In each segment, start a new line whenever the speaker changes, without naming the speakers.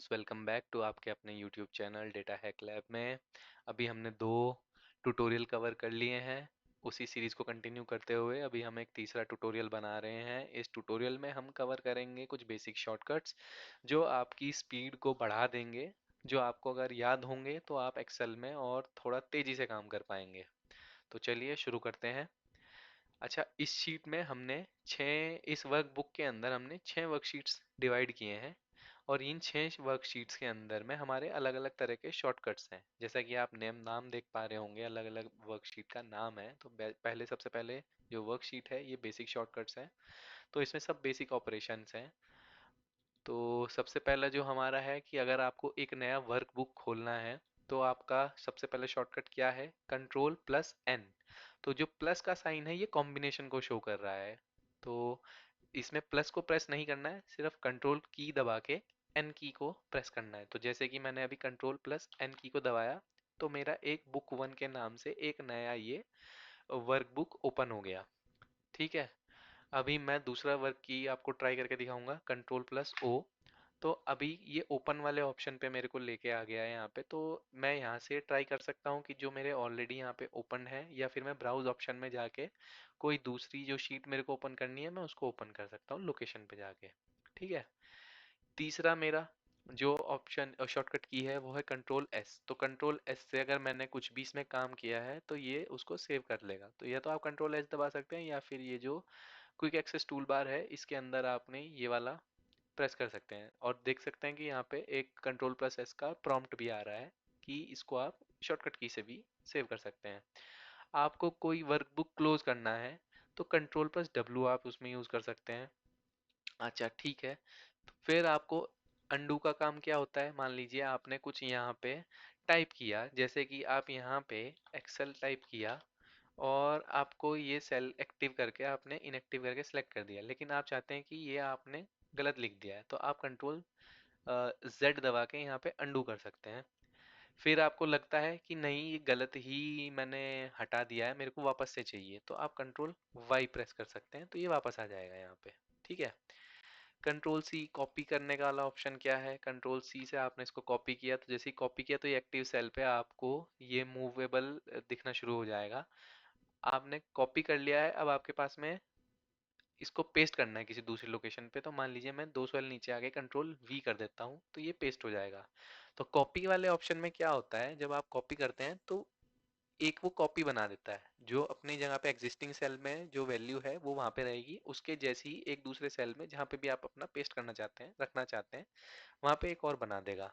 Friends, welcome back to आपके अपने YouTube channel data hack lab में। अभी हमने दो ट्यूटोरियल कवर कर लिए हैं। उसी सीरीज को कंटिन्यू करते हुए अभी हम एक तीसरा ट्यूटोरियल बना रहे हैं। इस ट्यूटोरियल में हम कवर करेंगे कुछ बेसिक शॉर्टकट्स जो आपकी स्पीड को बढ़ा देंगे, जो आपको अगर याद होंगे तो आप एक्सेल में और थोड़ा तेजी से काम कर पाएंगे। तो चलिए शुरू करते हैं। अच्छा, इस शीट में हमने इस वर्कबुक के अंदर हमने 6 वर्कशीट्स डिवाइड किए हैं और इन 6 वर्कशीट्स के अंदर में हमारे अलग अलग तरह के शॉर्टकट्स हैं। जैसा कि आप नाम देख पा रहे होंगे, अलग अलग वर्कशीट का नाम है। तो पहले सबसे पहले जो वर्कशीट है ये बेसिक शॉर्टकट्स है। तो इसमें सब बेसिक ऑपरेशंस हैं। तो सबसे पहला जो हमारा है कि अगर आपको एक नया वर्कबुक खोलना है तो आपका सबसे पहले शॉर्टकट क्या है, कंट्रोल प्लस एन। तो जो प्लस का साइन है ये कॉम्बिनेशन को शो कर रहा है। तो इसमें प्लस को प्रेस नहीं करना है, सिर्फ कंट्रोल की दबा के एन की को प्रेस करना है। तो जैसे कि मैंने अभी कंट्रोल प्लस एन की को दबाया तो मेरा एक बुक वन के नाम से एक नया ये वर्कबुक ओपन हो गया। ठीक है। अभी मैं दूसरा वर्क की आपको ट्राई करके दिखाऊंगा, कंट्रोल प्लस ओ। तो अभी ये ओपन वाले ऑप्शन पे मेरे को लेके आ गया है यहाँ पे। तो मैं यहाँ से ट्राई कर सकता हूँ कि जो मेरे ऑलरेडी यहाँ पे ओपन है, या फिर मैं ब्राउज ऑप्शन में जाके कोई दूसरी जो शीट मेरे को ओपन करनी है मैं उसको ओपन कर सकता हूँ लोकेशन पे जाके। ठीक है। तीसरा मेरा जो ऑप्शन शॉर्टकट की है वो है कंट्रोल एस। तो कंट्रोल एस से अगर मैंने कुछ भी इसमें काम किया है तो ये उसको सेव कर लेगा। तो या तो आप कंट्रोल एस दबा सकते हैं, या फिर ये जो क्विक एक्सेस टूल बार है इसके अंदर आपने ये वाला प्रेस कर सकते हैं और देख सकते हैं कि यहाँ पे एक कंट्रोल प्लस एस का प्रॉम्प्ट भी आ रहा है कि इसको आप शॉर्टकट की से भी सेव कर सकते हैं। आपको कोई वर्कबुक क्लोज करना है तो कंट्रोल प्लस डब्ल्यू आप उसमें यूज कर सकते हैं। अच्छा, ठीक है। तो फिर आपको अंडू का काम क्या होता है, मान लीजिए आपने कुछ यहाँ पे टाइप किया, जैसे कि आप यहाँ पे एक्सेल टाइप किया और आपको ये सेल एक्टिव करके आपने इनएक्टिव करके सिलेक्ट कर दिया, लेकिन आप चाहते हैं कि ये आपने गलत लिख दिया है। तो आप कंट्रोल जेड दबा के यहाँ पे अंडू कर सकते हैं। फिर आपको लगता है कि नहीं ये गलत ही मैंने हटा दिया है, मेरे को वापस से चाहिए, तो आप कंट्रोल वाई प्रेस कर सकते हैं, तो ये वापस आ जाएगा यहाँ पे। ठीक है। कंट्रोल सी कॉपी करने का वाला ऑप्शन क्या है, कंट्रोल सी से आपने इसको कॉपी किया तो जैसे ही कॉपी किया तो ये एक्टिव सेल पे आपको ये मूवेबल दिखना शुरू हो जाएगा। आपने कॉपी कर लिया है, अब आपके पास में इसको पेस्ट करना है किसी दूसरी लोकेशन पे। तो मान लीजिए मैं 200 नीचे आके कंट्रोल वी कर देता हूँ तो ये पेस्ट हो जाएगा। तो कॉपी वाले ऑप्शन में क्या होता है, जब आप कॉपी करते हैं तो एक वो कॉपी बना देता है, जो अपनी जगह पे एग्जिस्टिंग सेल में जो वैल्यू है वो वहां पे रहेगी, उसके जैसी ही एक दूसरे सेल में जहाँ पे भी आप अपना पेस्ट करना चाहते हैं रखना चाहते हैं वहां पे एक और बना देगा।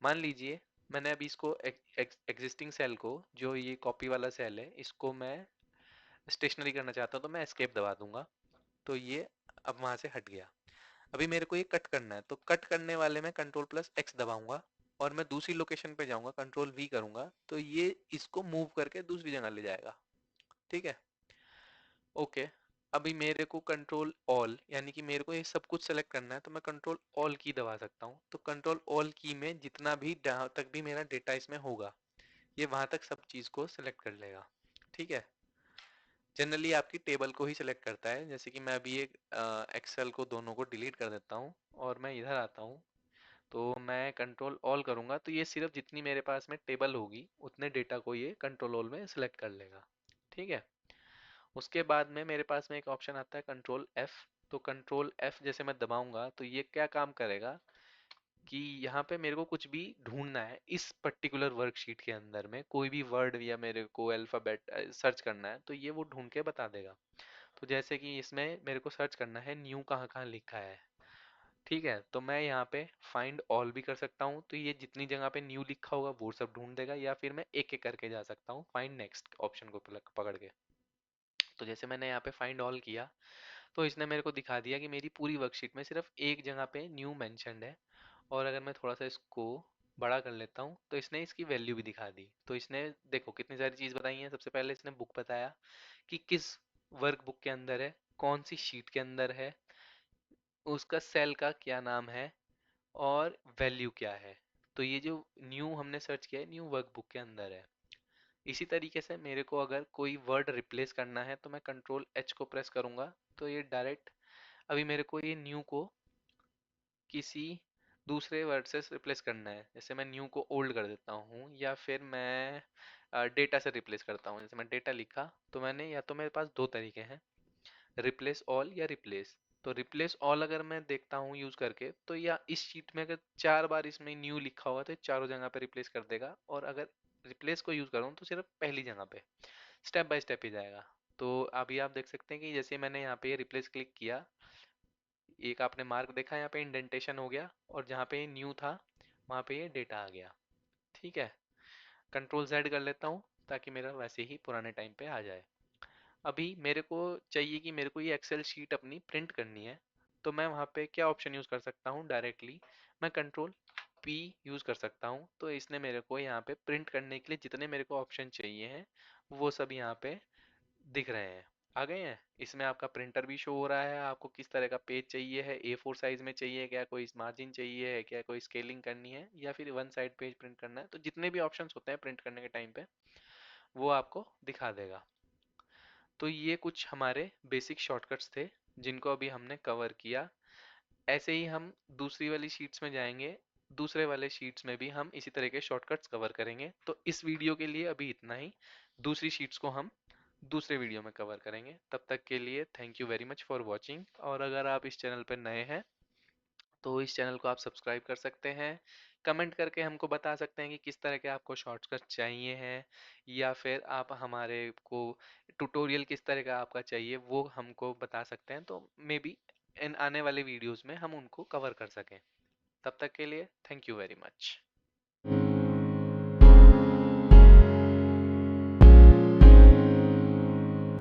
मान लीजिए मैंने अभी इसको एग्जिस्टिंग सेल को, जो ये कॉपी वाला सेल है, इसको मैं स्टेशनरी करना चाहता हूँ तो मैं एस्केप दबा दूंगा। तो ये अब वहां से हट गया। अभी मेरे को ये कट करना है तो कट करने वाले में कंट्रोल प्लस एक्स दबाऊंगा और मैं दूसरी लोकेशन पे जाऊंगा, कंट्रोल वी करूंगा तो ये इसको मूव करके दूसरी जगह ले जाएगा। ठीक है। ओके। अभी मेरे को कंट्रोल ऑल, यानी कि मेरे को ये सब कुछ सेलेक्ट करना है तो मैं कंट्रोल ऑल की दबा सकता हूँ। तो कंट्रोल ऑल की में जितना भी जहाँ तक भी मेरा डेटा इसमें होगा ये वहां तक सब चीज को सिलेक्ट कर लेगा। ठीक है। जनरली आपकी टेबल को ही सिलेक्ट करता है। जैसे कि मैं अभी एक एक्सेल को दोनों को डिलीट कर देता हूँ और मैं इधर आता हूँ तो मैं कंट्रोल ऑल करूंगा तो ये सिर्फ जितनी मेरे पास में टेबल होगी उतने डेटा को ये कंट्रोल ऑल में सिलेक्ट कर लेगा। ठीक है। उसके बाद में मेरे पास में एक ऑप्शन आता है कंट्रोल एफ। तो कंट्रोल एफ जैसे मैं दबाऊंगा तो ये क्या काम करेगा कि यहाँ पे मेरे को कुछ भी ढूंढना है इस पर्टिकुलर वर्कशीट के अंदर में, कोई भी वर्ड या मेरे को अल्फाबेट सर्च करना है तो ये वो ढूंढ के बता देगा। तो जैसे कि इसमें मेरे को सर्च करना है न्यू कहाँ कहाँ लिखा है। ठीक है। तो मैं यहाँ पे फाइंड ऑल भी कर सकता हूँ तो ये जितनी जगह पे न्यू लिखा होगा वो सब ढूंढ देगा, या फिर मैं एक एक करके जा सकता हूँ फाइंड नेक्स्ट ऑप्शन को पकड़ के। तो जैसे मैंने यहाँ पे फाइंड ऑल किया तो इसने मेरे को दिखा दिया कि मेरी पूरी वर्कशीट में सिर्फ एक जगह पे न्यू मेंशन्ड है। और अगर मैं थोड़ा सा इसको बड़ा कर लेता हूँ तो इसने इसकी वैल्यू भी दिखा दी। तो इसने देखो कितनी सारी चीज बताई है। सबसे पहले इसने बुक बताया कि किस वर्क बुक के अंदर है, कौन सी शीट के अंदर है, उसका सेल का क्या नाम है और वैल्यू क्या है। तो ये जो न्यू हमने सर्च किया है न्यू वर्क बुक के अंदर है। इसी तरीके से मेरे को अगर कोई वर्ड रिप्लेस करना है तो मैं कंट्रोल एच को प्रेस करूंगा तो ये डायरेक्ट अभी मेरे को ये न्यू को किसी दूसरे वर्ड से रिप्लेस करना है, जैसे मैं न्यू को ओल्ड कर देता हूँ, या फिर मैं डेटा से रिप्लेस करता हूँ। जैसे मैं डेटा लिखा तो मैंने, या तो मेरे पास दो तरीके हैं, रिप्लेस ऑल या रिप्लेस। तो रिप्लेस ऑल अगर मैं देखता हूँ यूज करके, तो या इस शीट में अगर 4 बार इसमें न्यू लिखा हुआ तो ये चारों जगह पे रिप्लेस कर देगा, और अगर रिप्लेस को यूज करूँ तो सिर्फ पहली जगह पे, स्टेप बाय स्टेप ही जाएगा। तो अभी आप देख सकते हैं कि जैसे मैंने यहाँ पे रिप्लेस क्लिक किया, एक आपने मार्क देखा, यहाँ पे इंडेंटेशन हो गया, और जहाँ पे न्यू था वहाँ पे ये डेटा आ गया। ठीक है, कंट्रोल जेड कर लेता हूँ ताकि मेरा वैसे ही पुराने टाइम पे आ जाए। अभी मेरे को चाहिए कि मेरे को ये एक्सेल शीट अपनी प्रिंट करनी है, तो मैं वहाँ पे क्या ऑप्शन यूज़ कर सकता हूँ डायरेक्टली, मैं कंट्रोल पी यूज़ कर सकता हूँ। तो इसने मेरे को यहाँ पे प्रिंट करने के लिए जितने मेरे को ऑप्शन चाहिए हैं वो सब यहाँ पे दिख रहे हैं, आ गए हैं। इसमें आपका प्रिंटर भी शो हो रहा है, आपको किस तरह का पेज चाहिए है, A4 साइज में चाहिए क्या, कोई मार्जिन चाहिए है क्या, कोई स्केलिंग करनी है, या फिर वन साइड पेज प्रिंट करना है। तो जितने भी ऑप्शंस होते हैं प्रिंट करने के टाइम पे वो आपको दिखा देगा। तो ये कुछ हमारे बेसिक शॉर्टकट्स थे जिनको अभी हमने कवर किया। ऐसे ही हम दूसरी वाली शीट्स में जाएंगे, दूसरे वाले शीट्स में भी हम इसी तरह के शॉर्टकट्स कवर करेंगे। तो इस वीडियो के लिए अभी इतना ही, दूसरी शीट्स को हम दूसरे वीडियो में कवर करेंगे। तब तक के लिए thank you very much for watching. और अगर आप इस चैनल पर नए हैं तो इस चैनल को आप सब्सक्राइब कर सकते हैं, कमेंट करके हमको बता सकते हैं कि किस तरह के आपको शॉर्टकट चाहिए हैं, या फिर आप हमारे को ट्यूटोरियल किस तरह का आपका चाहिए वो हमको बता सकते हैं, तो मे बी इन आने वाले वीडियोस में हम उनको कवर कर सकें। तब तक के लिए थैंक यू वेरी मच।